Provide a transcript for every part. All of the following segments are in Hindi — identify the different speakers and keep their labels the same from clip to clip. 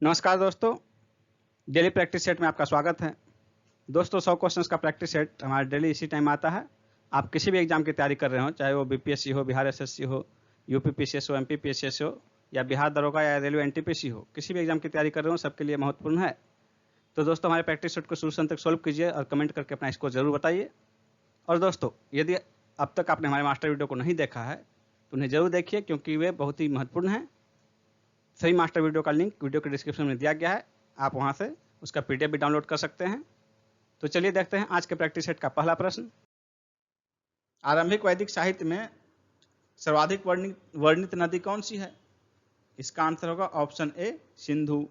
Speaker 1: नमस्कार दोस्तों, डेली प्रैक्टिस सेट में आपका स्वागत है। दोस्तों 100 क्वेश्चंस का प्रैक्टिस सेट हमारा डेली इसी टाइम आता है। आप किसी भी एग्जाम की तैयारी कर रहे हो, चाहे वो बीपीएससी हो, बिहार एसएससी हो, यूपी पीसीएस हो, एमपी पीसीएस हो या बिहार दरोगा या रेलवे एनटीपीसी हो, किसी भी एग्जाम की तैयारी कर रहे हो, सबके लिए महत्वपूर्ण है। तो दोस्तों हमारे प्रैक्टिस सेट को शुरू से अंत तक सॉल्व कीजिए और कमेंट करके अपना स्कोर जरूर बताइए। और दोस्तों यदि अब तक आपने हमारे मास्टर वीडियो को नहीं देखा है तो उन्हें जरूर देखिए, क्योंकि वे बहुत ही महत्वपूर्ण हैं। सही मास्टर वीडियो का लिंक वीडियो के डिस्क्रिप्शन में दिया गया है, आप वहां से उसका पीडीएफ भी डाउनलोड कर सकते हैं। तो चलिए देखते हैं आज के प्रैक्टिस सेट का पहला प्रश्न। आरंभिक वैदिक साहित्य में सर्वाधिक वर्णित नदी कौन सी है? इसका आंसर होगा ऑप्शन ए सिंधु।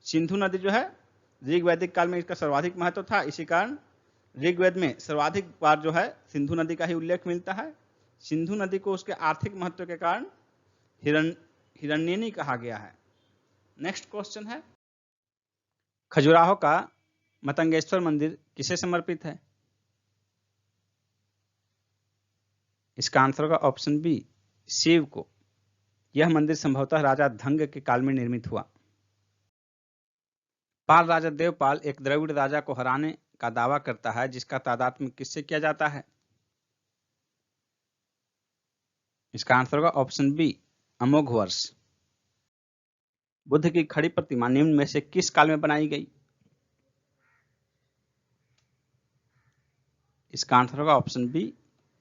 Speaker 1: सिंधु नदी जो है ऋग वैदिक काल में इसका सर्वाधिक महत्व था, इसी कारण ऋग्वेद में सर्वाधिक बार जो है सिंधु नदी का ही उल्लेख मिलता है। सिंधु नदी को उसके आर्थिक महत्व के कारण हिरण्यनी कहा गया है। नेक्स्ट क्वेश्चन है, खजुराहो का मतंगेश्वर मंदिर किसे समर्पित है? इसका आंसर होगा ऑप्शन बी शिव को। यह मंदिर संभवतः राजा धंग के काल में निर्मित हुआ। पाल राजा देवपाल एक द्रविड़ राजा को हराने का दावा करता है, जिसका तादात्म्य किससे किया जाता है? इसका आंसर होगा ऑप्शन बी अमोघ वर्ष। बुद्ध की खड़ी प्रतिमा निम्न में से किस काल में बनाई गई? इसका आंसर होगा ऑप्शन बी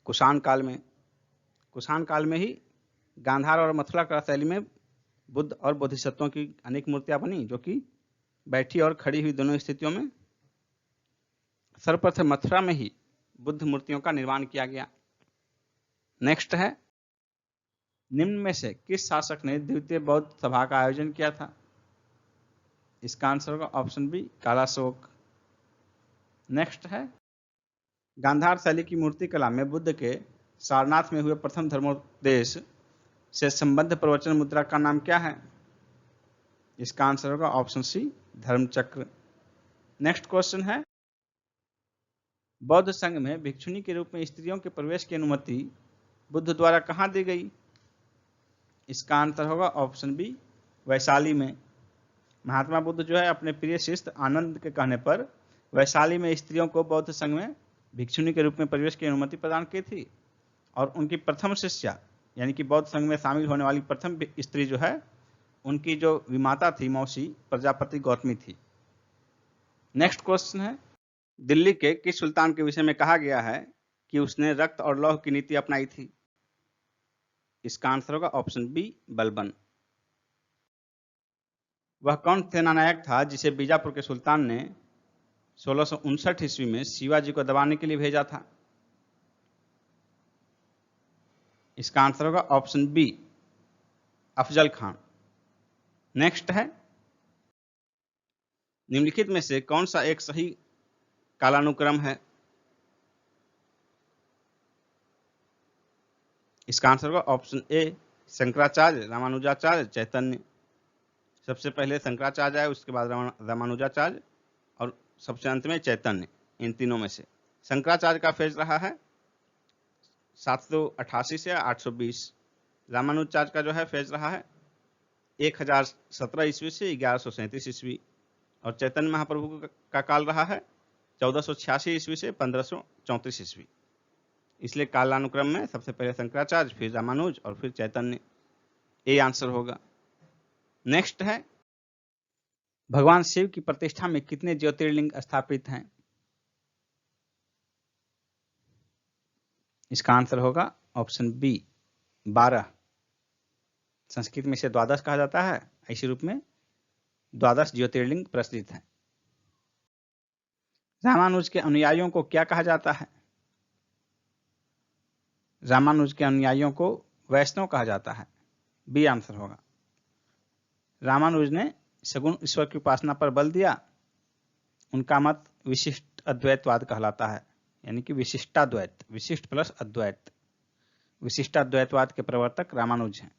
Speaker 1: कुषाण काल में। कुषाण काल में ही गांधार और मथुरा कला शैली में बुद्ध और बोधिसत्वों की अनेक मूर्तियां बनी, जो कि बैठी और खड़ी हुई दोनों स्थितियों में। सर्वप्रथम मथुरा में ही बुद्ध मूर्तियों का निर्माण किया गया। नेक्स्ट है, निम्न में से किस शासक ने द्वितीय बौद्ध सभा का आयोजन किया था? इसका आंसर होगा ऑप्शन बी कालाशोक। नेक्स्ट है, गांधार शैली की मूर्ति कला में बुद्ध के सारनाथ में हुए प्रथम धर्मोपदेश से संबद्ध प्रवचन मुद्रा का नाम क्या है? इसका आंसर होगा ऑप्शन सी धर्मचक्र। नेक्स्ट क्वेश्चन है, बौद्ध संघ में भिक्षुणी के रूप में स्त्रियों के प्रवेश की अनुमति बुद्ध द्वारा कहाँ दी गई? इसका आंसर होगा ऑप्शन बी वैशाली में। महात्मा बुद्ध जो है अपने प्रिय शिष्य आनंद के कहने पर वैशाली में स्त्रियों को बौद्ध संघ में भिक्षुणी के रूप में प्रवेश की अनुमति प्रदान की थी, और उनकी प्रथम शिष्या यानी कि बौद्ध संघ में शामिल होने वाली प्रथम स्त्री जो है, उनकी जो विमाता थी मौसी प्रजापति गौतमी थी। नेक्स्ट क्वेश्चन है, दिल्ली के किस सुल्तान के विषय में कहा गया है कि उसने रक्त और लौह की नीति अपनाई थी? इसका आंसर होगा ऑप्शन बी बलबन। वह कौन सेनानायक था जिसे बीजापुर के सुल्तान ने 1659 ईस्वी में शिवाजी को दबाने के लिए भेजा था? इसका आंसर होगा option B Afzal Khan. Next है, निम्नलिखित में से कौन सा एक सही कालानुक्रम है? इसका आंसर होगा ऑप्शन ए शंकराचार्य, रामानुजाचार्य, चैतन्य। सबसे पहले शंकराचार्य आए, उसके बाद रामानुजाचार्य और सबसे अंत में चैतन्य। इन तीनों में से शंकराचार्य का फेज रहा है 788 से 820। रामानुजाचार्य का जो है फेज रहा है 1017 ईस्वी से 1137 ईस्वी, और चैतन्य महाप्रभु का काल रहा है 1486 ईस्वी से 1534 ईस्वी। इसलिए कालानुक्रम में सबसे पहले शंकराचार्य, फिर रामानुज और फिर चैतन्य। ये आंसर होगा। नेक्स्ट है, भगवान शिव की प्रतिष्ठा में कितने ज्योतिर्लिंग स्थापित हैं? इसका आंसर होगा ऑप्शन बी 12। संस्कृत में इसे द्वादश कहा जाता है, इसी रूप में द्वादश ज्योतिर्लिंग प्रचलित है। रामानुज के अनुयायियों को क्या कहा जाता है? रामानुज के अनुयायियों को वैष्णव कहा जाता है। बी आंसर होगा। रामानुज ने सगुण ईश्वर की उपासना पर बल दिया। उनका मत विशिष्ट अद्वैतवाद कहलाता है, यानी कि विशिष्टाद्वैत, विशिष्ट प्लस अद्वैत। विशिष्टाद्वैतवाद के प्रवर्तक रामानुज हैं।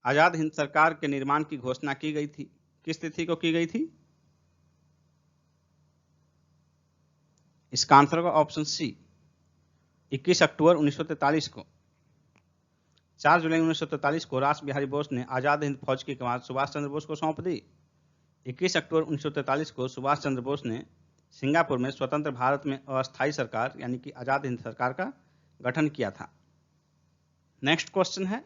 Speaker 1: आजाद हिंद सरकार के निर्माण की घोषणा की गई थी, किस तिथि को की गई थी? इसका आंसर होगा ऑप्शन सी 21 अक्टूबर 1943 को। 4 जुलाई 1943 को रास बिहारी बोस ने आजाद हिंद फौज की कमान सुभाष चंद्र बोस को सौंप दी। 21 अक्टूबर 1943 को सुभाष चंद्र बोस ने सिंगापुर में स्वतंत्र भारत में अस्थायी सरकार यानी कि आजाद हिंद सरकार का गठन किया था। नेक्स्ट क्वेश्चन है,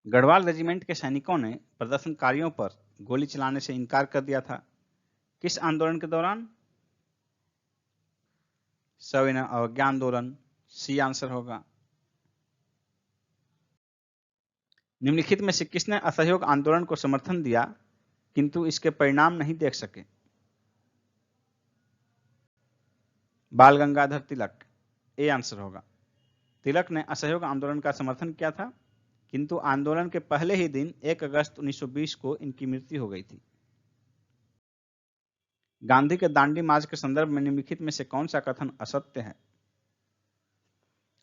Speaker 1: गढ़वाल रेजिमेंट के सैनिकों ने प्रदर्शनकारियों पर गोली चलाने से इनकार कर दिया था, किस आंदोलन के दौरान? सविनय अवज्ञा आंदोलन, सी आंसर होगा। निम्नलिखित में से किसने असहयोग आंदोलन को समर्थन दिया किंतु इसके परिणाम नहीं देख सके? बाल गंगाधर तिलक, ए आंसर होगा। तिलक ने असहयोग आंदोलन का समर्थन किया था किंतु आंदोलन के पहले ही दिन 1 अगस्त 1920 को इनकी मृत्यु हो गई थी। गांधी के दांडी मार्च के संदर्भ में निम्नलिखित में से कौन सा कथन असत्य है?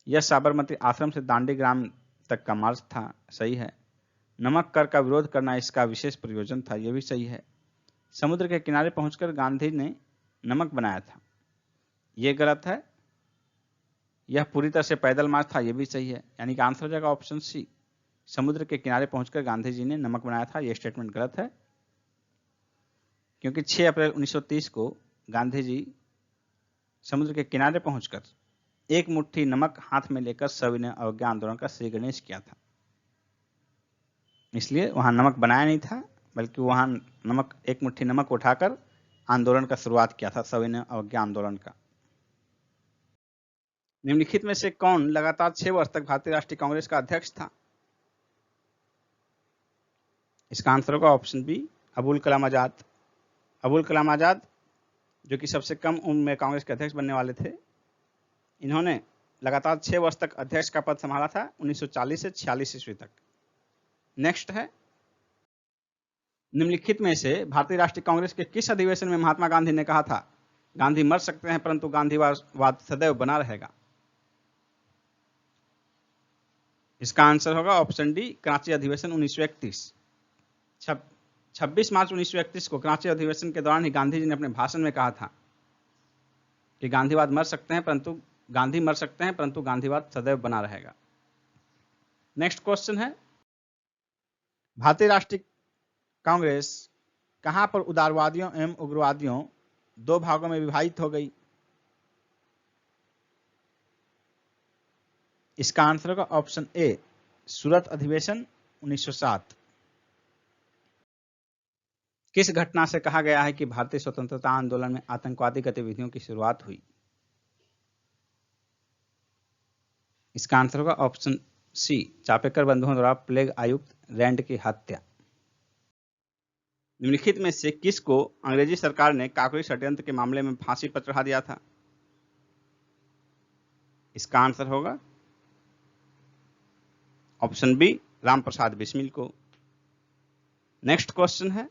Speaker 1: यह साबरमती आश्रम से दांडी ग्राम तक का मार्च था, सही है। नमक कर का विरोध करना इसका विशेष प्रयोजन था, यह भी सही है। समुद्र के किनारे पहुंचकर गांधी ने नमक बनाया था, यह गलत है। यह पूरी तरह से पैदल मार्च था, यह भी सही है। यानी कि आंसर हो जाएगा ऑप्शन सी, समुद्र के किनारे पहुंचकर गांधी जी ने नमक बनाया था। यह स्टेटमेंट गलत है क्योंकि 6 अप्रैल 1930 को गांधी जी समुद्र के किनारे पहुंचकर एक मुट्ठी नमक हाथ में लेकर सविनय अवज्ञा आंदोलन का श्री गणेश किया था। इसलिए वहां नमक बनाया नहीं था बल्कि वहां एक मुट्ठी नमक उठाकर आंदोलन का शुरुआत किया था, सविनय अवज्ञा आंदोलन का। निम्नलिखित में से कौन लगातार 6 वर्ष तक भारतीय राष्ट्रीय कांग्रेस का अध्यक्ष था? इसका आंसर होगा ऑप्शन बी, अबुल कलाम आजाद। अबुल कलाम आजाद जो कि सबसे कम उम्र में कांग्रेस के अध्यक्ष बनने वाले थे, इन्होंने लगातार 6 वर्ष तक अध्यक्ष का पद संभाला था 1940 से 46 ईस्वी तक। नेक्स्ट है, निम्नलिखित में से भारतीय राष्ट्रीय कांग्रेस के किस अधिवेशन में महात्मा गांधी ने कहा था गांधी मर सकते हैं परंतु गांधीवाद सदैव बना रहेगा? इसका आंसर होगा ऑप्शन डी, कराची अधिवेशन 1931। 26 मार्च 1931 को कराची अधिवेशन के दौरान ही गांधी जी ने अपने भाषण में कहा था कि गांधी मर सकते हैं परंतु गांधीवाद सदैव बना रहेगा। नेक्स्ट क्वेश्चन है, भारतीय राष्ट्रीय कांग्रेस कहां पर उदारवादियों एवं उग्रवादियों 2 भागों में विभाजित हो गई? इसका आंसर होगा ऑप्शन ए, सूरत अधिवेशन 1907। किस घटना से कहा गया है कि भारतीय स्वतंत्रता आंदोलन में आतंकवादी गतिविधियों की शुरुआत हुई? इसका आंसर होगा ऑप्शन सी, चापेकर बंधुओं द्वारा प्लेग आयुक्त रैंड की हत्या। निम्नलिखित में से किसको अंग्रेजी सरकार ने काकोरी षड्यंत्र के मामले में फांसी पर चढ़ा दिया था? इसका आंसर होगा ऑप्शन बी, राम प्रसाद बिस्मिल को। नेक्स्ट क्वेश्चन है,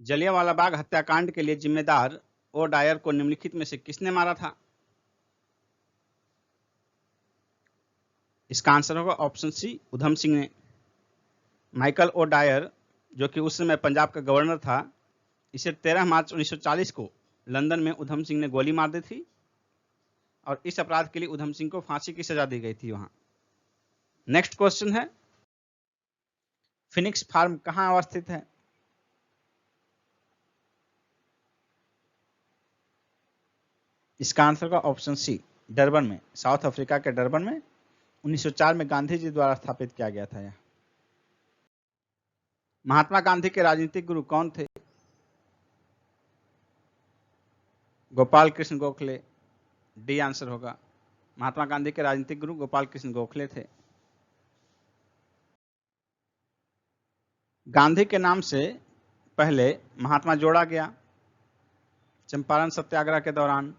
Speaker 1: जलियांवाला बाग हत्याकांड के लिए जिम्मेदार ओ डायर को निम्नलिखित में से किसने मारा था? इसका आंसर होगा ऑप्शन सी, उधम सिंह ने। माइकल ओ डायर जो कि उस समय पंजाब का गवर्नर था, इसे 13 मार्च 1940 को लंदन में उधम सिंह ने गोली मार दी थी और इस अपराध के लिए उधम सिंह को फांसी की सजा दी गई थी वहां। नेक्स्ट क्वेश्चन है, फिनिक्स फार्म कहां अवस्थित है? इसका आंसर होगा ऑप्शन सी, डरबन में, साउथ अफ्रीका के डरबन में 1904 में गांधी जी द्वारा स्थापित किया गया था यह। महात्मा गांधी के राजनीतिक गुरु कौन थे? गोपाल कृष्ण गोखले, डी आंसर होगा। महात्मा गांधी के राजनीतिक गुरु गोपाल कृष्ण गोखले थे। गांधी के नाम से पहले महात्मा जोड़ा गया चंपारण सत्याग्रह के दौरान,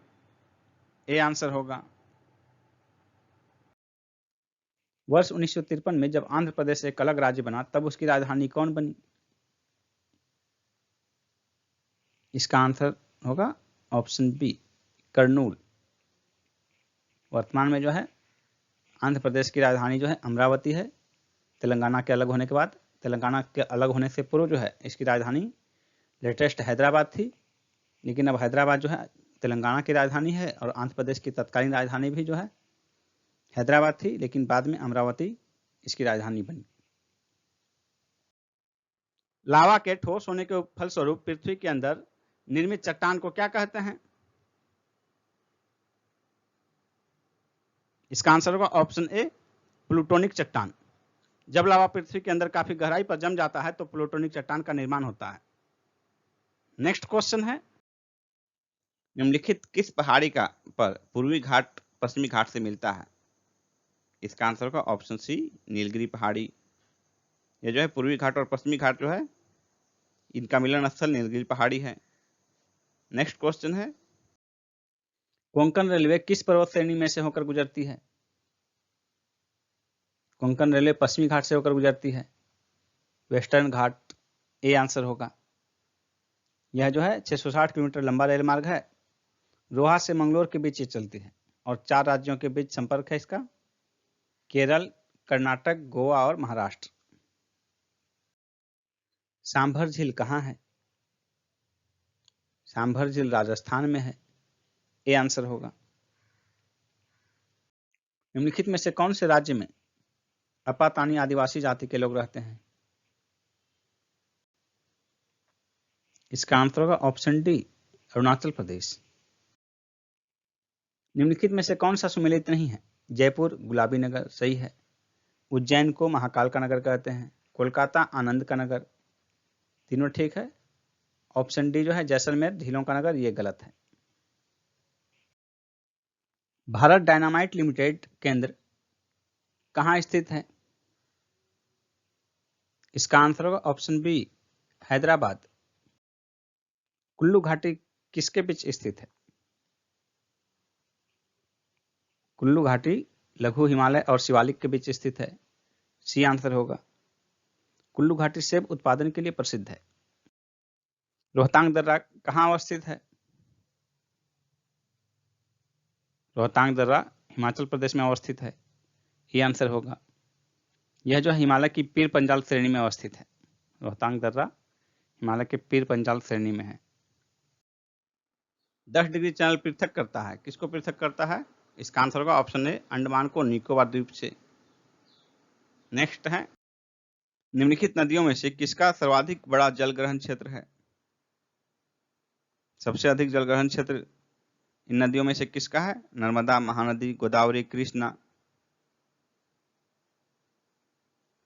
Speaker 1: ए आंसर होगा। वर्ष 1953 में जब आंध्र प्रदेश एक अलग राज्य बना तब उसकी राजधानी कौन बनी? इसका आंसर होगा ऑप्शन बी, कर्नूल। वर्तमान में जो है आंध्र प्रदेश की राजधानी जो है अमरावती है। तेलंगाना के अलग होने के बाद, तेलंगाना के अलग होने से पूर्व जो है इसकी राजधानी लेटेस्ट हैदराबाद थी, लेकिन अब हैदराबाद जो है तेलंगाना की राजधानी है और आंध्र प्रदेश की तत्कालीन राजधानी भी जो है हैदराबाद थी, लेकिन बाद में अमरावती इसकी राजधानी बनी। लावा के ठोस होने के फलस्वरूप पृथ्वी के अंदर निर्मित चट्टान को क्या कहते हैं? इसका आंसर होगा ऑप्शन ए, प्लूटोनिक चट्टान। जब लावा पृथ्वी के अंदर काफी गहराई पर जम जाता है तो प्लूटोनिक चट्टान का निर्माण होता है। नेक्स्ट क्वेश्चन है, निम्नलिखित किस पहाड़ी का पर पूर्वी घाट पश्चिमी घाट से मिलता है? इसका आंसर होगा ऑप्शन सी, नीलगिरी पहाड़ी। ये जो है पूर्वी घाट और पश्चिमी घाट जो है इनका मिलन स्थल नीलगिरी पहाड़ी है। नेक्स्ट क्वेश्चन है, कोंकण रेलवे किस पर्वत श्रेणी में से होकर गुजरती है? कोंकण रेलवे पश्चिमी घाट से होकर गुजरती है, वेस्टर्न घाट ए आंसर होगा। यह जो है 660 किलोमीटर लंबा रेल मार्ग है। रोहा से मंगलोर के बीच ये चलती है और 4 राज्यों के बीच संपर्क है इसका, केरल, कर्नाटक, गोवा और महाराष्ट्र। सांभर झील कहाँ है? सांभर झील राजस्थान में है, ए आंसर होगा। निम्नलिखित में से कौन से राज्य में अपातानी आदिवासी जाति के लोग रहते हैं? इसका आंसर होगा ऑप्शन डी, अरुणाचल प्रदेश। निम्नलिखित में से कौन सा सुमेलित नहीं है? जयपुर गुलाबी नगर सही है, उज्जैन को महाकाल का नगर कहते हैं, कोलकाता आनंद का नगर, तीनों ठीक है। ऑप्शन डी जो है जैसलमेर झीलों का नगर, ये गलत है। भारत डायनामाइट लिमिटेड केंद्र कहाँ स्थित है? इसका आंसर होगा ऑप्शन बी, हैदराबाद। कुल्लू घाटी किसके बीच स्थित है? कुल्लू घाटी लघु हिमालय और शिवालिक के बीच स्थित है, सी आंसर होगा। कुल्लू घाटी सेब उत्पादन के लिए प्रसिद्ध है। रोहतांग दर्रा कहाँ अवस्थित है? रोहतांग दर्रा हिमाचल प्रदेश में अवस्थित है, ये आंसर होगा। यह जो हिमालय की पीर पंजाल श्रेणी में अवस्थित है। रोहतांग दर्रा हिमालय के पीर पंजाल श्रेणी में है। 10 डिग्री चैनल पृथक करता है, किसको पृथक करता है? इसका आंसर होगा ऑप्शन ए, अंडमान को निकोबार द्वीप से। नेक्स्ट है, निम्नलिखित नदियों में से किसका सर्वाधिक बड़ा जलग्रहण क्षेत्र है? सबसे अधिक जलग्रहण क्षेत्र इन नदियों में से किसका है? नर्मदा, महानदी, गोदावरी, कृष्णा।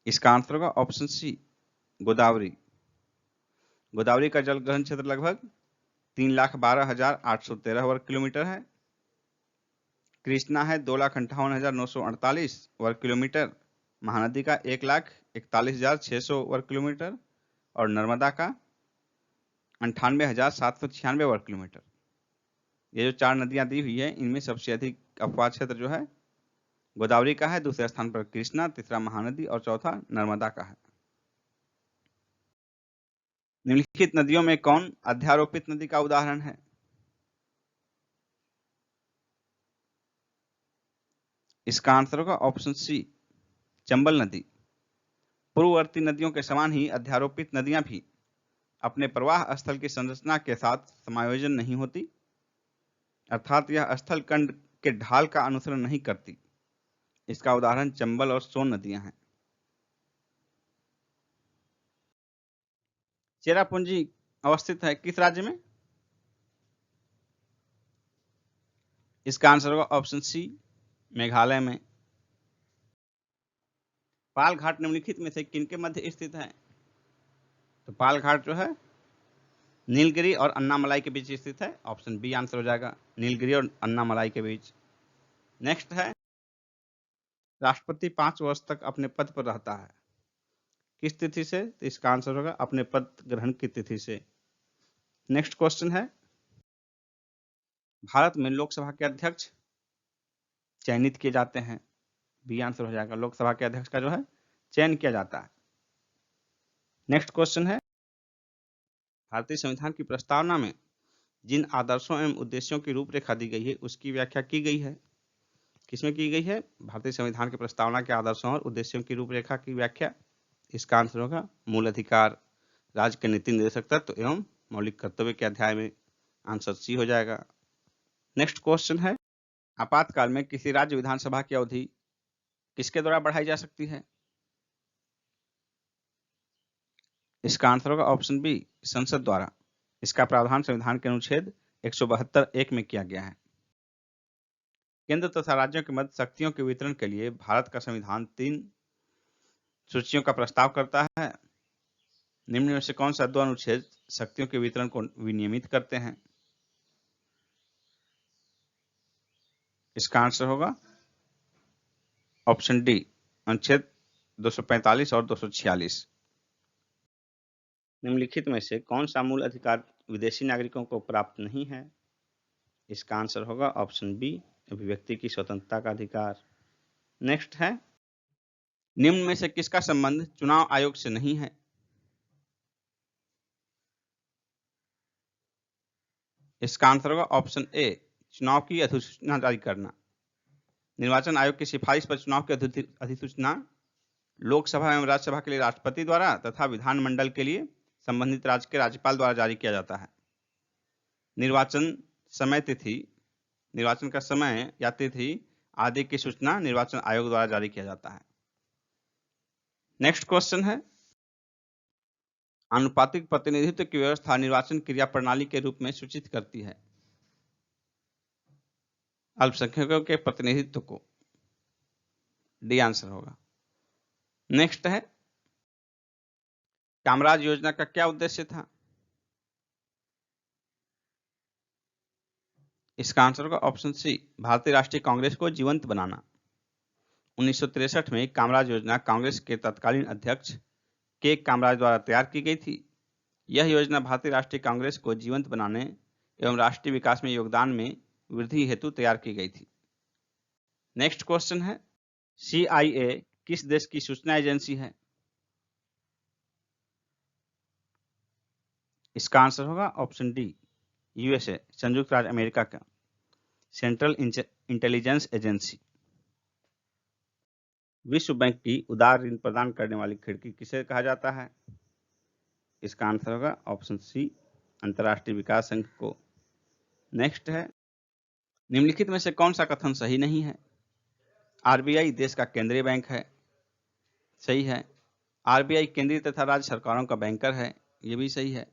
Speaker 1: इसका आंसर होगा ऑप्शन सी, गोदावरी। गोदावरी का जलग्रहण क्षेत्र लगभग 3,12,813 वर्ग किलोमीटर है। कृष्णा है 2,58,948 वर्ग किलोमीटर, महानदी का 1,41,600 वर्ग किलोमीटर और नर्मदा का 98,796 वर्ग किलोमीटर। ये जो 4 नदियां दी हुई है इनमें सबसे अधिक अपवाद क्षेत्र जो है गोदावरी का है, दूसरे स्थान पर कृष्णा, तीसरा महानदी और चौथा नर्मदा का है। निम्नलिखित नदियों में कौन अध्यारोपित नदी का उदाहरण है? इसका आंसर होगा ऑप्शन सी, चंबल नदी। पूर्ववर्ती नदियों के समान ही अध्यारोपित नदियां भी अपने प्रवाह स्थल की संरचना के साथ समायोजन नहीं होती, अर्थात यह स्थल खंड के ढाल का अनुसरण नहीं करती। इसका उदाहरण चंबल और सोन नदियां हैं। चेरापूंजी अवस्थित है किस राज्य में? इसका आंसर होगा ऑप्शन सी, मेघालय में। पाल घाट निम्नलिखित में से किनके मध्य स्थित है? तो पाल घाट जो है नीलगिरी और अन्नामलाई के बीच स्थित है, ऑप्शन बी आंसर हो जाएगा, नीलगिरी और अन्नामलाई के बीच। नेक्स्ट है, राष्ट्रपति 5 वर्ष तक अपने पद पर रहता है, किस तिथि से? तो इसका आंसर होगा अपने पद ग्रहण की तिथि से। नेक्स्ट क्वेश्चन है, भारत में लोकसभा के अध्यक्ष चयनित किए जाते हैं, बी आंसर हो जाएगा, लोकसभा के अध्यक्ष का जो है चयन किया जाता है। नेक्स्ट क्वेश्चन है, भारतीय संविधान की प्रस्तावना में जिन आदर्शों एवं उद्देश्यों की रूपरेखा दी गई है उसकी व्याख्या की गई है, किसमें की गई है? भारतीय संविधान की प्रस्तावना के आदर्शों और उद्देश्यों की रूपरेखा की व्याख्या। इसका आंसर होगा मूल अधिकार, राज्य के नीति निर्देशक तत्व एवं मौलिक कर्तव्य के अध्याय में, आंसर सी हो जाएगा। नेक्स्ट क्वेश्चन है, आपातकाल में किसी राज्य विधानसभा की अवधि किसके द्वारा बढ़ाई जा सकती है? इसका आंसर होगा ऑप्शन बी, संसद द्वारा। इसका प्रावधान संविधान के अनुच्छेद 172(1) में किया गया है। केंद्र तथा राज्यों के मध्य शक्तियों के वितरण के लिए भारत का संविधान 3 सूचियों का प्रस्ताव करता है। निम्न में से कौन सा 2 अनुच्छेद शक्तियों के वितरण को विनियमित करते हैं? इसका आंसर होगा ऑप्शन डी, अनुच्छेद 245 और 246। निम्नलिखित में से कौन सा मूल अधिकार विदेशी नागरिकों को प्राप्त नहीं है? इसका आंसर होगा ऑप्शन बी, अभिव्यक्ति की स्वतंत्रता का अधिकार। नेक्स्ट है, निम्न में से किसका संबंध चुनाव आयोग से नहीं है? इसका आंसर होगा ऑप्शन ए, चुनाव की अधिसूचना जारी करना। निर्वाचन आयोग की सिफारिश पर चुनाव की अधिसूचना लोकसभा एवं राज्यसभा के लिए राष्ट्रपति द्वारा तथा विधानमंडल के लिए संबंधित राज्य के राज्यपाल द्वारा जारी किया जाता है। निर्वाचन समय तिथि, निर्वाचन का समय या तिथि आदि की सूचना निर्वाचन आयोग द्वारा जारी किया जाता है। नेक्स्ट क्वेश्चन है, आनुपातिक प्रतिनिधित्व की व्यवस्था निर्वाचन क्रिया प्रणाली के रूप में सूचित करती है अल्पसंख्यकों के प्रतिनिधित्व को। डी आंसर होगा। नेक्स्ट है, कामराज योजना का क्या उद्देश्य था? इसका आंसर होगा ऑप्शन सी, भारतीय राष्ट्रीय कांग्रेस को जीवंत बनाना। 1963 में कामराज योजना कांग्रेस के तत्कालीन अध्यक्ष के कामराज द्वारा तैयार की गई थी। यह योजना भारतीय राष्ट्रीय कांग्रेस को जीवंत बनाने एवं राष्ट्रीय विकास में योगदान में वृद्धि हेतु तैयार की गई थी। नेक्स्ट क्वेश्चन है, CIA किस देश की सूचना एजेंसी है? इसका आंसर होगा ऑप्शन डी, USA, संयुक्त राज्य अमेरिका का सेंट्रल इंटेलिजेंस एजेंसी। विश्व बैंक की उदार ऋण प्रदान करने वाली खिड़की किसे कहा जाता है? इसका आंसर होगा ऑप्शन सी, अंतर्राष्ट्रीय विकास संघ को। नेक्स्ट है, निम्नलिखित में से कौन सा कथन सही नहीं है? RBI देश का केंद्रीय बैंक है। सही है। RBI केंद्रीय तथा राज्य सरकारों का बैंकर है। ये भी सही है।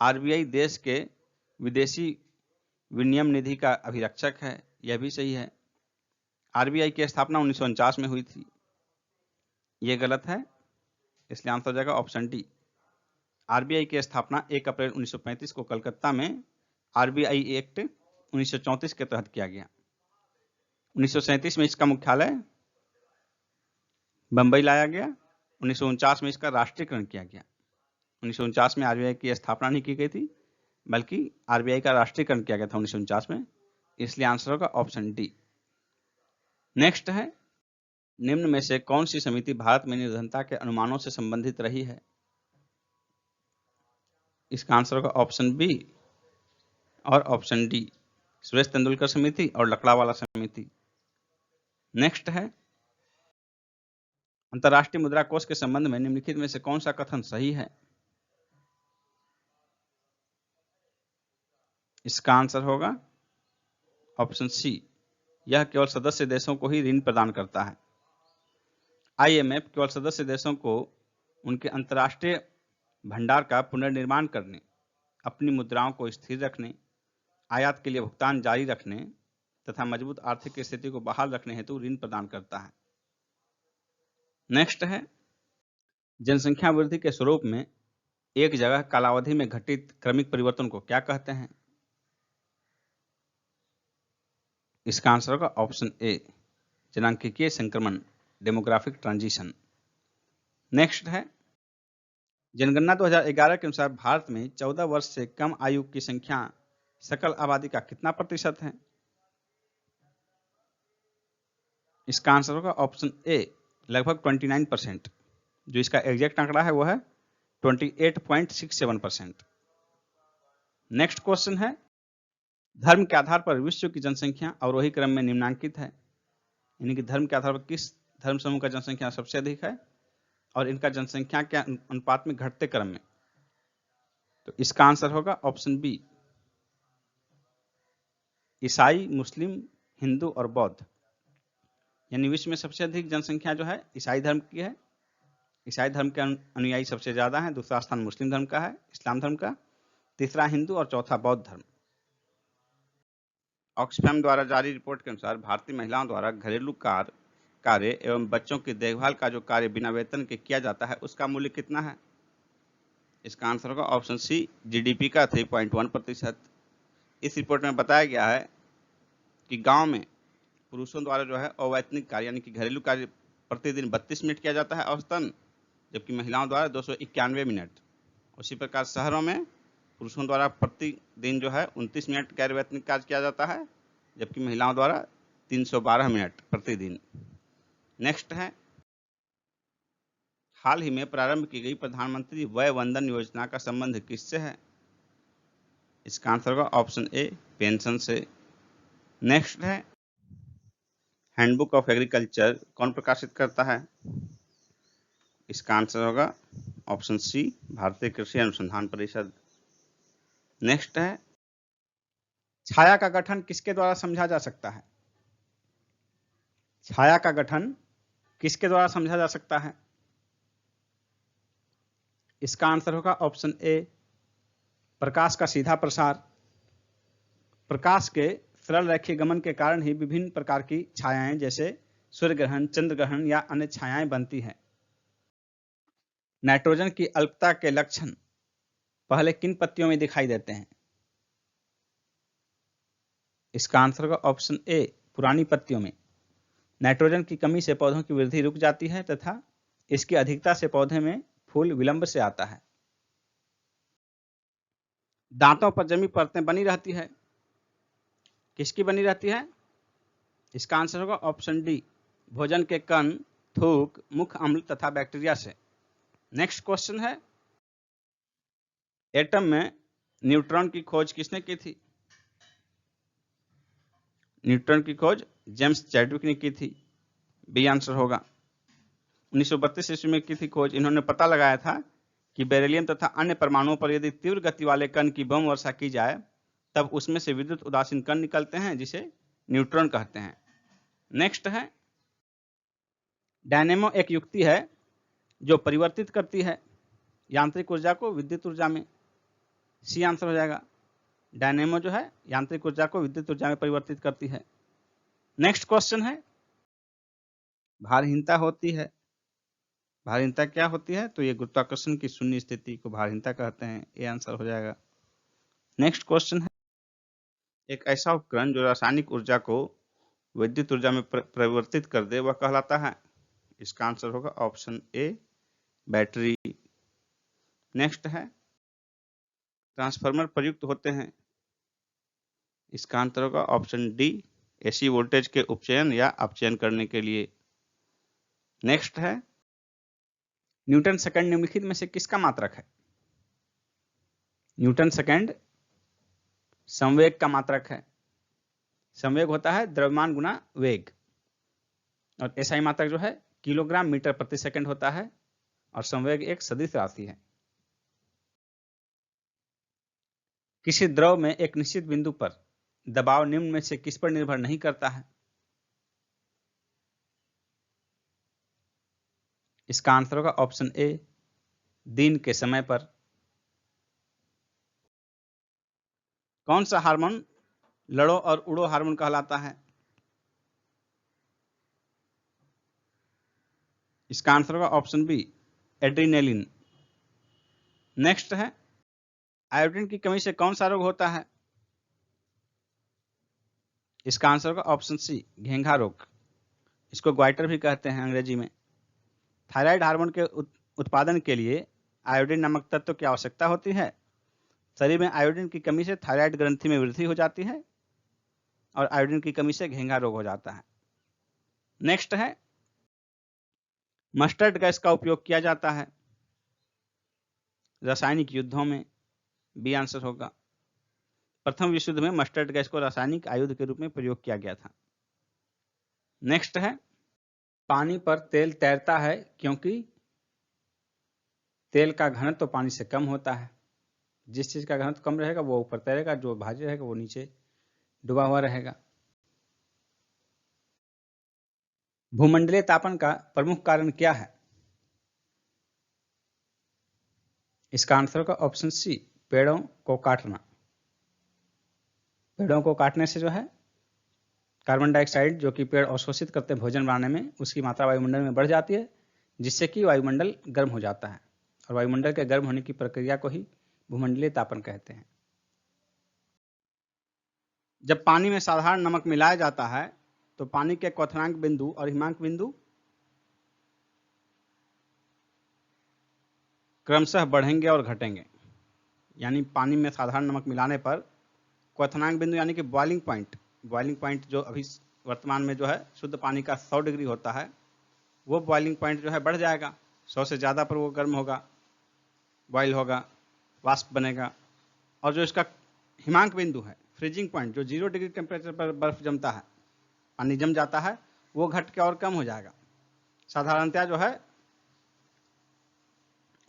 Speaker 1: RBI देश के विदेशी विनिमय निधि का अभिरक्षक है। यह भी सही है। RBI की स्थापना 1949 में हुई थी। ये गलत है, इसलिए आंसर हो जाएगा ऑप्शन डी। RBI की स्थापना 1 अप्रैल 1935 को कलकत्ता में RBI एक्ट 1934 के तहत किया गया। 1937 में इसका मुख्यालय बंबई लाया गया। 1949 में इसका राष्ट्रीयकरण किया गया। 1949 में RBI की स्थापना नहीं की गई थी, बल्कि RBI का राष्ट्रीयकरण किया गया था 1949 में, इसलिए आंसर होगा ऑप्शन डी। नेक्स्ट है, निम्न में से कौन सी समिति भारत में निर्धनता के अनुमानों से संबंधित रही है? इसका आंसर होगा ऑप्शन बी और ऑप्शन डी, सुरेश तेंदुलकर समिति और लकड़ावाला समिति। नेक्स्ट है, अंतर्राष्ट्रीय मुद्रा कोष के संबंध में निम्नलिखित में से कौन सा कथन सही है? इसका आंसर होगा ऑप्शन सी, यह केवल सदस्य देशों को ही ऋण प्रदान करता है। IMF केवल सदस्य देशों को उनके अंतर्राष्ट्रीय भंडार का पुनर्निर्माण करने, अपनी मुद्राओं को स्थिर रखने, आयात के लिए भुगतान जारी रखने तथा मजबूत आर्थिक स्थिति को बहाल रखने हेतु ऋण प्रदान करता है। नेक्स्ट है, जनसंख्या वृद्धि के स्वरूप में एक जगह कालावधि में घटित क्रमिक परिवर्तन को क्या कहते हैं? इसका आंसर होगा ऑप्शन ए, जनांकीय संक्रमण, डेमोग्राफिक ट्रांजिशन। नेक्स्ट है, जनगणना 2011 के अनुसार भारत में 14 वर्ष से कम आयु की संख्या सकल आबादी का कितना प्रतिशत है? इसका आंसर होगा ऑप्शन ए, लगभग 29%। जो इसका एग्जैक्ट आंकड़ा है वो है 28.67%। नेक्स्ट क्वेश्चन है, धर्म के आधार पर विश्व की जनसंख्या अवरोही क्रम में निम्नांकित है। यानी कि धर्म के आधार पर किस धर्म समूह का जनसंख्या सबसे अधिक है और इनका जनसंख्या के अनुपात में घटते क्रम में। तो इसका आंसर होगा ऑप्शन बी, ईसाई, मुस्लिम हिंदू और बौद्ध, यानी विश्व में सबसे अधिक जनसंख्या जो है ईसाई धर्म की है। ईसाई धर्म के अनुयायी सबसे ज्यादा हैं। दूसरा स्थान मुस्लिम धर्म का है, इस्लाम धर्म का। तीसरा हिंदू और चौथा बौद्ध धर्म। ऑक्सफैम द्वारा जारी रिपोर्ट के अनुसार भारतीय महिलाओं द्वारा घरेलू कार्य एवं बच्चों की देखभाल का जो कार्य बिना वेतन के किया जाता है उसका मूल्य कितना है? इसका आंसर होगा ऑप्शन सी, जीडीपी का 3.1%। इस रिपोर्ट में बताया गया है कि गांव में पुरुषों द्वारा जो है अवैतनिक कार्य यानी कि घरेलू कार्य प्रतिदिन 32 मिनट किया जाता है औसतन, जबकि महिलाओं द्वारा 291 मिनट। उसी प्रकार शहरों में पुरुषों द्वारा प्रतिदिन जो है 29 मिनट गैर वैतनिक कार्य किया जाता है, जबकि महिलाओं द्वारा 312 मिनट प्रतिदिन। नेक्स्ट है, हाल ही में प्रारंभ की गई प्रधानमंत्री वय वंदन योजना का संबंध किससे है? इसका आंसर होगा ऑप्शन ए, पेंशन से। नेक्स्ट है, हैंडबुक ऑफ एग्रीकल्चर कौन प्रकाशित करता है? इसका आंसर होगा ऑप्शन सी, भारतीय कृषि अनुसंधान परिषद। नेक्स्ट है, छाया का गठन किसके द्वारा समझा जा सकता है? छाया का गठन किसके द्वारा समझा जा सकता है? इसका आंसर होगा ऑप्शन ए, प्रकाश का सीधा प्रसार। प्रकाश के सरल रेखीय गमन के कारण ही विभिन्न प्रकार की छायाएं जैसे सूर्य ग्रहण, चंद्र ग्रहण या अन्य छायाएं बनती हैं। नाइट्रोजन की अल्पता के लक्षण पहले किन पत्तियों में दिखाई देते हैं? इसका आंसर होगा ऑप्शन ए, पुरानी पत्तियों में। नाइट्रोजन की कमी से पौधों की वृद्धि रुक जाती है तथा इसकी अधिकता से पौधे में फूल विलंब से आता है। दांतों पर जमी परतें बनी रहती है, किसकी बनी रहती है? इसका आंसर होगा ऑप्शन डी, भोजन के कण, थूक, मुख अम्ल तथा बैक्टीरिया से। नेक्स्ट क्वेश्चन है, एटम में न्यूट्रॉन की खोज किसने की थी? न्यूट्रॉन की खोज जेम्स चैडविक ने की थी। बी आंसर होगा। 1932 ईस्वी में की थी खोज। इन्होंने पता लगाया था कि बेरिलियम तथा अन्य परमाणुओं पर यदि तीव्र गति वाले कण की बम वर्षा की जाए तब उसमें से विद्युत उदासीन कण निकलते हैं जिसे न्यूट्रॉन कहते हैं। नेक्स्ट है, डायनेमो एक युक्ति है जो परिवर्तित करती है यांत्रिक ऊर्जा को विद्युत ऊर्जा में। सी आंसर हो जाएगा। डायनेमो जो है यांत्रिक ऊर्जा को विद्युत ऊर्जा में परिवर्तित करती है। नेक्स्ट क्वेश्चन है, भारहीनता होती है। भारहीनता क्या होती है? तो ये गुरुत्वाकर्षण की शून्य स्थिति को भारहीनता कहते हैं। ये आंसर हो जाएगा। नेक्स्ट क्वेश्चन है, एक ऐसा उपकरण जो रासायनिक ऊर्जा को विद्युत ऊर्जा में परिवर्तित कर दे वह कहलाता है। इसका आंसर होगा ऑप्शन ए, बैटरी। नेक्स्ट है, ट्रांसफार्मर प्रयुक्त होते हैं। इसका आंसर होगा ऑप्शन डी, एसी वोल्टेज के उपचयन या अपचयन करने के लिए। नेक्स्ट है, न्यूटन सेकंड निम्नलिखित में से किसका मात्रक है? न्यूटन सेकंड संवेग का मात्रक है। संवेग होता है द्रव्यमान गुना वेग, और एसआई मात्रक जो है किलोग्राम मीटर प्रति सेकंड होता है, और संवेग एक सदिश राशि है। किसी द्रव में एक निश्चित बिंदु पर दबाव निम्न में से किस पर निर्भर नहीं करता है? इसका आंसर होगा ऑप्शन ए, दिन के समय पर। कौन सा हार्मोन लड़ो और उड़ो हार्मोन कहलाता है? इसका आंसर होगा ऑप्शन बी, एड्रीनेलिन। नेक्स्ट है, आयोडीन की कमी से कौन सा रोग होता है? इसका आंसर होगा ऑप्शन सी, घेंघा रोग। इसको ग्वाइटर भी कहते हैं अंग्रेजी में। थायराइड हार्मोन के उत्पादन के लिए आयोडीन नामक तत्व की आवश्यकता होती है। शरीर में आयोडीन की कमी से थायराइड ग्रंथि में वृद्धि हो जाती है और आयोडीन की कमी से घेंघा रोग हो जाता है। नेक्स्ट है, मस्टर्ड गैस का उपयोग किया जाता है रासायनिक युद्धों में। बी आंसर होगा। प्रथम विश्व युद्ध में मस्टर्ड गैस को रासायनिक आयुध के रूप में प्रयोग किया गया था। नेक्स्ट है, पानी पर तेल तैरता है क्योंकि तेल का घनत्व तो पानी से कम होता है। जिस चीज का घनत्व कम रहेगा वो ऊपर तैरेगा, जो भारी रहेगा वो नीचे डूबा हुआ रहेगा। भूमंडलीय तापन का प्रमुख कारण क्या है? इसका आंसर होगा ऑप्शन सी, पेड़ों को काटना। पेड़ों को काटने से जो है कार्बन डाइऑक्साइड जो कि पेड़ अवशोषित करते हैं भोजन बनाने में, उसकी मात्रा वायुमंडल में बढ़ जाती है, जिससे कि वायुमंडल गर्म हो जाता है, और वायुमंडल के गर्म होने की प्रक्रिया को ही भूमंडलीय तापन कहते हैं। जब पानी में साधारण नमक मिलाया जाता है तो पानी के क्वथनांक बिंदु और हिमांक बिंदु क्रमशः बढ़ेंगे और घटेंगे। यानी पानी में साधारण नमक मिलाने पर क्वथनांक बिंदु यानी कि बॉइलिंग पॉइंट जो अभी वर्तमान में जो है शुद्ध पानी का 100 डिग्री होता है, वो बॉइलिंग पॉइंट जो है बढ़ जाएगा। 100 से ज़्यादा पर वो गर्म होगा, बॉयल होगा, वाष्प बनेगा। और जो इसका हिमांक बिंदु है, फ्रीजिंग पॉइंट, जो 0 डिग्री टेम्परेचर पर बर्फ जमता है, पानी जम जाता है, वो घट के और कम हो जाएगा। साधारणतया जो है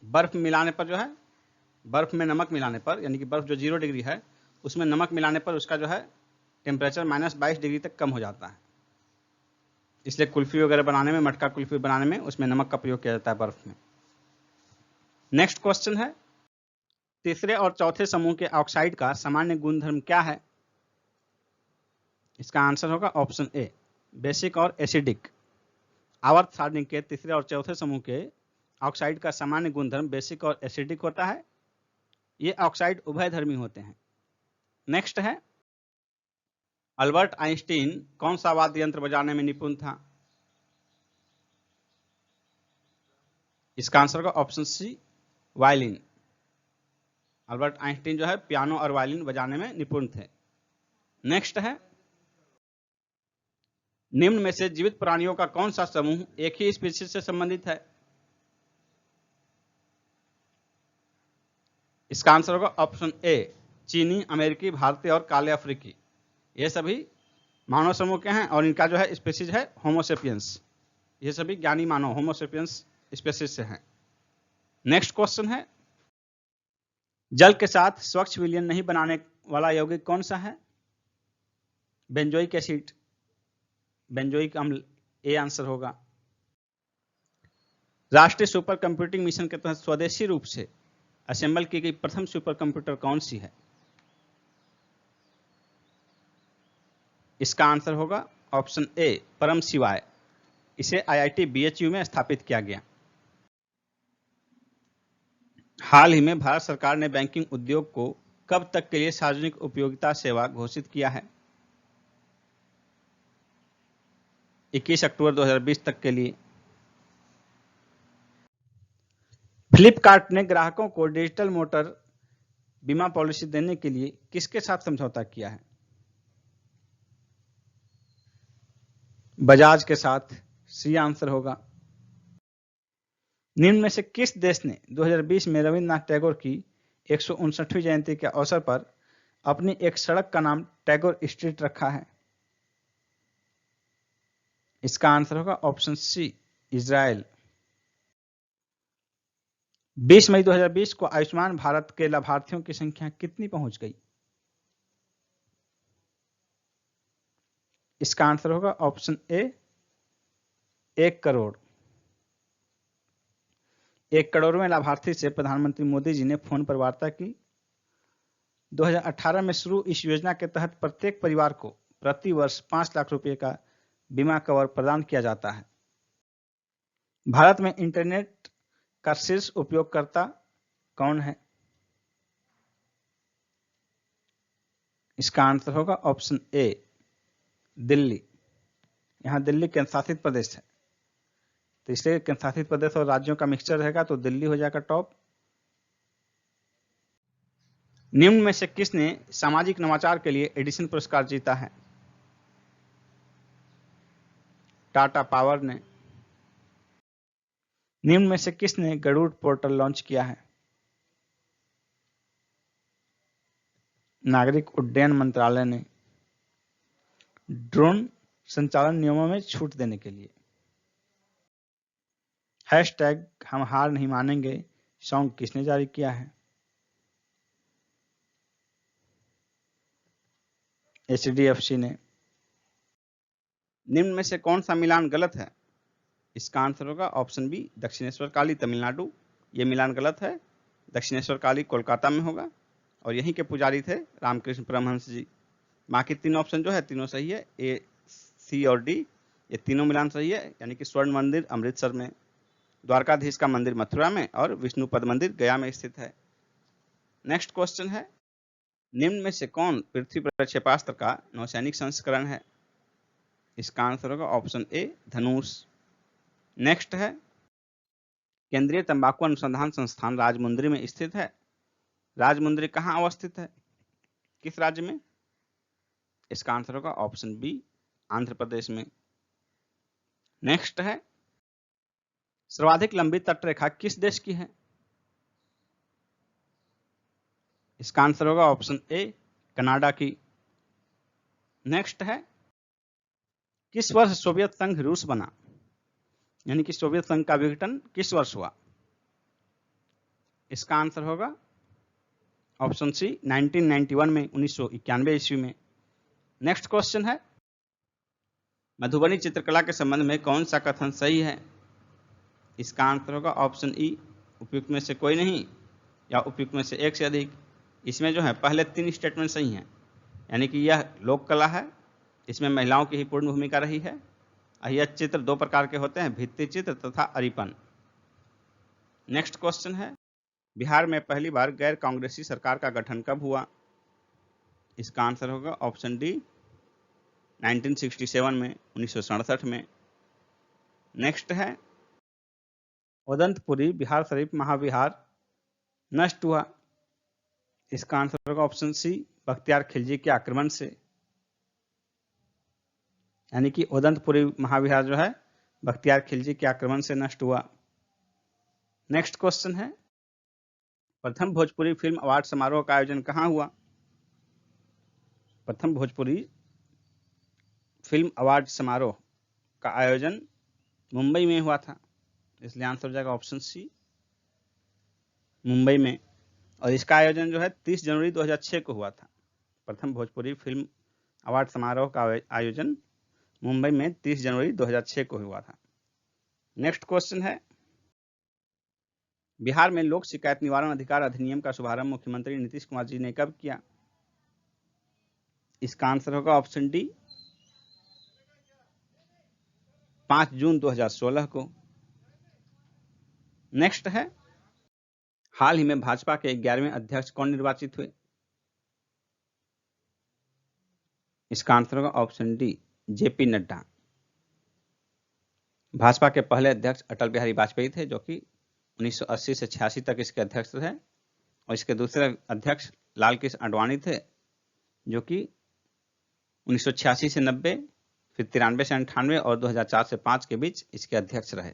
Speaker 1: बर्फ मिलाने पर जो है, बर्फ में नमक मिलाने पर, यानी कि बर्फ जो 0 डिग्री है उसमें नमक मिलाने पर उसका जो है टेम्परेचर -22 डिग्री तक कम हो जाता है। इसलिए कुल्फी वगैरह बनाने में, मटका कुल्फी बनाने में उसमें नमक का प्रयोग किया जाता है बर्फ में। नेक्स्ट क्वेश्चन है, तीसरे और चौथे समूह के ऑक्साइड का सामान्य गुणधर्म क्या है? इसका आंसर होगा ऑप्शन ए, बेसिक और एसिडिक। आवर्त सारणी के तीसरे और चौथे समूह के ऑक्साइड का सामान्य गुणधर्म बेसिक और एसिडिक होता है। ये ऑक्साइड उभयधर्मी होते हैं। नेक्स्ट है, अल्बर्ट आइंस्टीन कौन सा वाद्य यंत्र बजाने में निपुण था? इसका आंसर होगा option C, violin. Albert Einstein जो है पियानो और वायलिन बजाने में निपुण थे। नेक्स्ट है, निम्न में से जीवित प्राणियों का कौन सा समूह एक ही स्पीशीज से संबंधित है? इसका आंसर होगा ऑप्शन ए, चीनी, अमेरिकी, भारतीय और काले अफ्रीकी। ये सभी मानव समूह के हैं और इनका जो है स्पीशीज है होमोसेपियंस। ये सभी ज्ञानी मानव होमोसेपियंस स्पीशीज से हैं। नेक्स्ट क्वेश्चन है, जल के साथ स्वच्छ विलयन नहीं बनाने वाला यौगिक कौन सा है? बेंजोइक एसिड, बेंजोइक अम्ल, ए आंसर होगा। राष्ट्रीय सुपर कंप्यूटिंग मिशन के तहत स्वदेशी रूप से असेंबल की गई प्रथम सुपर कंप्यूटर कौन सी है? इसका आंसर होगा ऑप्शन ए, परम शिवाय। इसे आईआईटी बीएचयू में स्थापित किया गया। हाल ही में भारत सरकार ने बैंकिंग उद्योग को कब तक के लिए सार्वजनिक उपयोगिता सेवा घोषित किया है? 21 अक्टूबर 2020 तक के लिए। फ्लिपकार्ट ने ग्राहकों को डिजिटल मोटर बीमा पॉलिसी देने के लिए किसके साथ समझौता किया है? बजाज के साथ, सी आंसर होगा। निम्न में से किस देश ने 2020 में रविन्द्रनाथ टैगोर की 159वीं जयंती के अवसर पर अपनी एक सड़क का नाम टैगोर स्ट्रीट रखा है? इसका आंसर होगा ऑप्शन सी, इजराइल। 20 मई 2020 को आयुष्मान भारत के लाभार्थियों की संख्या कितनी पहुंच गई? इसका आंसर होगा ऑप्शन ए, 1 करोड़। 1 करोड़वें लाभार्थी से प्रधानमंत्री मोदी जी ने फोन पर वार्ता की। 2018 में शुरू इस योजना के तहत प्रत्येक परिवार को प्रति वर्ष 5 लाख रुपए का बीमा कवर प्रदान किया जाता है। भारत में इंटरनेट का शीर्ष उपयोगकर्ता कौन है? इसका आंसर होगा ऑप्शन ए, दिल्ली। यहाँ दिल्ली केंद्र शासित प्रदेश है, तो इसलिए केंद्र शासित प्रदेश और राज्यों का मिक्सचर रहेगा, तो दिल्ली हो जाएगा टॉप। निम्न में से किसने सामाजिक नवाचार के लिए एडिसन पुरस्कार जीता है? टाटा पावर ने। निम्न में से किसने गरुड़ पोर्टल लॉन्च किया है? नागरिक उड्डयन मंत्रालय ने। ड्रोन संचालन नियमों में छूट देने के लिए। हैशटैग हम हार नहीं मानेंगे सॉन्ग किसने जारी किया है? एचडीएफसी ने। निम्न में से कौन सा मिलान गलत है? इसका आंसर होगा ऑप्शन बी, दक्षिणेश्वर काली तमिलनाडु। ये मिलान गलत है। दक्षिणेश्वर काली कोलकाता में होगा और यहीं के पुजारी थे रामकृष्ण परमहंस जी। बाकी तीन ऑप्शन जो है तीनों सही है, ए, सी और डी, ये तीनों मिलान सही है। यानी कि स्वर्ण मंदिर अमृतसर में, द्वारकाधीश का मंदिर मथुरा में और विष्णुपद मंदिर गया में स्थित है। नेक्स्ट क्वेश्चन है, निम्न में से कौन पृथ्वी प्रक्षेपास्त्र का नौसैनिक संस्करण है? इसका आंसर होगा ऑप्शन ए, धनुष। नेक्स्ट है, केंद्रीय तंबाकू अनुसंधान संस्थान राजमुंद्री में स्थित है। राजमुंद्री कहाँ अवस्थित है, किस राज्य में? इसका आंसर होगा ऑप्शन बी, आंध्र प्रदेश में। नेक्स्ट है, सर्वाधिक लंबी तटरेखा किस देश की है? इसका आंसर होगा ऑप्शन ए, कनाडा की। नेक्स्ट है, किस वर्ष सोवियत संघ रूस बना? यानी कि सोवियत संघ का विघटन किस वर्ष हुआ? इसका आंसर होगा ऑप्शन सी, 1991 में, 1991 ईस्वी में। नेक्स्ट क्वेश्चन है, मधुबनी चित्रकला के संबंध में कौन सा कथन सही है? इसका आंसर होगा ऑप्शन ई, उपयुक्त में से कोई नहीं या उपयुक्त में से एक से अधिक। इसमें जो है पहले तीन स्टेटमेंट सही हैं, यानी कि यह लोक कला है, इसमें महिलाओं की ही पूर्ण भूमिका रही है। यह चित्र दो प्रकार के होते हैं, भित्ति चित्र तथा अरिपन। नेक्स्ट क्वेश्चन है, बिहार में पहली बार गैर कांग्रेसी सरकार का गठन कब हुआ? इसका आंसर होगा ऑप्शन डी, 1967 में, 1967 में। नेक्स्ट है, उदंतपुरी बिहार शरीफ महाविहार नष्ट हुआ। इसका आंसर होगा ऑप्शन सी, बख्तियार खिलजी के आक्रमण से। यानी कि उदंतपुरी महाविहार जो है बख्तियार खिलजी के आक्रमण से नष्ट हुआ। नेक्स्ट क्वेश्चन है, प्रथम भोजपुरी फिल्म अवार्ड समारोह का आयोजन कहाँ हुआ? प्रथम भोजपुरी फिल्म अवार्ड समारोह का आयोजन मुंबई में हुआ था, इसलिए आंसर हो जाएगा ऑप्शन सी, मुंबई में। और इसका आयोजन जो है 30 जनवरी 2006 को हुआ था। प्रथम भोजपुरी फिल्म अवार्ड समारोह का आयोजन मुंबई में 30 जनवरी 2006 को हुआ था। नेक्स्ट क्वेश्चन है, बिहार में लोक शिकायत निवारण अधिकार अधिनियम का शुभारंभ मुख्यमंत्री नीतीश कुमार जी ने कब किया? इसका आंसर होगा ऑप्शन डी, 5 जून 2016 को। नेक्स्ट है, हाल ही में भाजपा के 11वें अध्यक्ष कौन निर्वाचित हुए? इसका आंसर होगा option D, JP Nadda. Bhajpa के पहले अध्यक्ष अटल बिहारी वाजपेयी थे, जो कि 1980 से 86 तक इसके अध्यक्ष थे। और इसके दूसरे अध्यक्ष लाल कृष्ण आडवाणी थे, जो कि 1986 से 90, फिर 93 से 98 और 2004 से 5 के बीच इसके अध्यक्ष रहे।